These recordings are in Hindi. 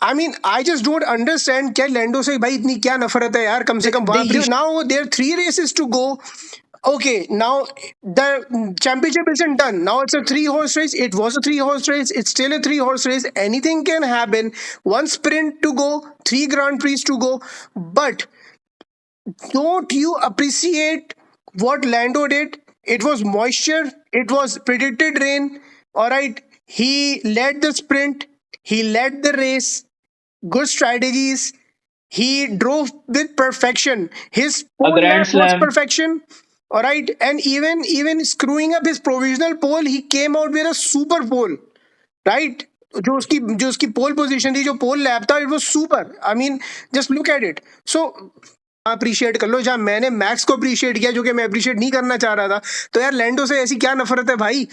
I mean, I just don't understand क्या लैंडो से भाई इतनी क्या नफरत है यार, कम से कम now there are 3 races to go. Okay, now the championship isn't done. Now it's a 3-horse race. It was a 3-horse race. It's still a 3-horse race. Anything can happen. 1 sprint to go, 3 Grand Prix to go. But don't you appreciate what Lando did? It was moisture. It was predicted rain. All right. He led the sprint. He led the race. Good strategies. He drove with perfection. His A pole grand lap was slam. perfection. All right. And even screwing up his provisional pole, he came out with a super pole. Right? जो उसकी पोल पोजीशन थी, जो पोल लैप था, it was super. I mean just look at it. So appreciate कर लो. जहां मैंने मैक्स को अप्रिशिएट किया, जो कि मैं अप्रिशिएट नहीं करना चाह रहा था, तो यार लैंडो से ऐसी क्या नफरत है भाई.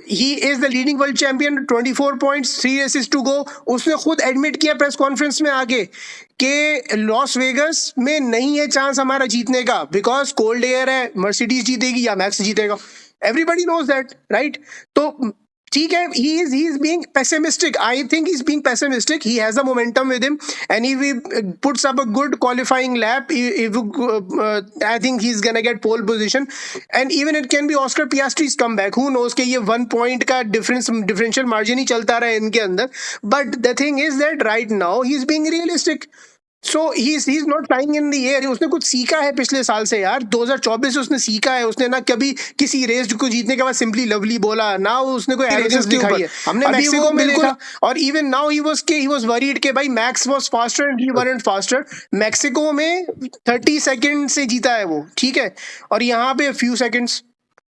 He is the leading world champion, 24 points, 3 races to go. उसने खुद एडमिट किया प्रेस कॉन्फ्रेंस में आके कि लॉस वेगस में नहीं है चांस हमारा जीतने का, बिकॉज कोल्ड एयर है, मर्सिडीज जीतेगी या मैक्स जीतेगा. Everybody knows that, right? तो ठीक है, he is being pessimistic. I think he's being pessimistic. He has the momentum with him, and if he puts up a good qualifying lap, I think he's gonna get pole position, and even it can be Oscar Piastri's comeback. Who knows कि ये 1 point का differential margin ही चलता रहा है इनके अंदर. But the thing is that right now he's being realistic. So he's not flying in the air. उसने कुछ सीखा है पिछले साल से यार. 2024 से उसने सीखा है. उसने ना कभी किसी रेस को जीतने के बाद सिंपली लवली बोला, ना उसने कोई एरोगेंस दिखाई है. हमने मैक्सिको में देखा, और even now he was worried के भाई max was faster and he weren't faster. Mexico में 30 सेकंड से जीता है वो, ठीक है, और यहाँ पे फ्यू सेकंड्स.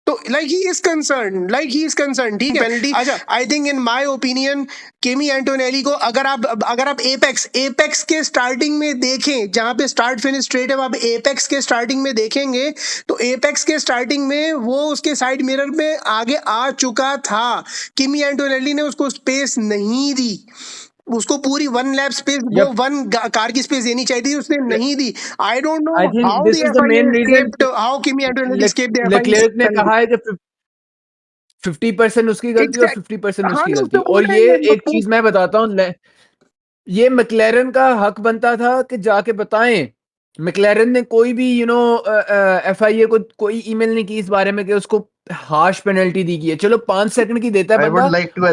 तो लाइक ही इज कंसर्न, ठीक है. पेनल्टी, अच्छा, I think in my opinion Kimi Antonelli को अगर आप एपेक्स के स्टार्टिंग में देखें, जहां पे स्टार्ट फिनिश स्ट्रेट है, आप एपेक्स के स्टार्टिंग में देखेंगे तो एपेक्स के स्टार्टिंग में वो उसके साइड मिरर में आगे आ चुका था. केमी एंटोनेली ने उसको स्पेस नहीं दी. उसको पूरी 1 लैप स्पेस, वो 1 कार की स्पेस देनी चाहिए थी, उसने नहीं दी. I don't know how this is the main reason how Kimi Antonelli escaped the Leclerc ने कहा है कि 50% उसकी गलती और 50% उसकी गलती. और ये एक चीज मैं बताता हूँ, ये मैक्लेरन का हक बनता था कि जाके बताएं. मैक्लेरन ने कोई भी FIA को कोई ईमेल नहीं की इस बारे में कि उसको हार्श पेनल्टी दी गई है. चलो 5 सेकंड की देता है बंदा.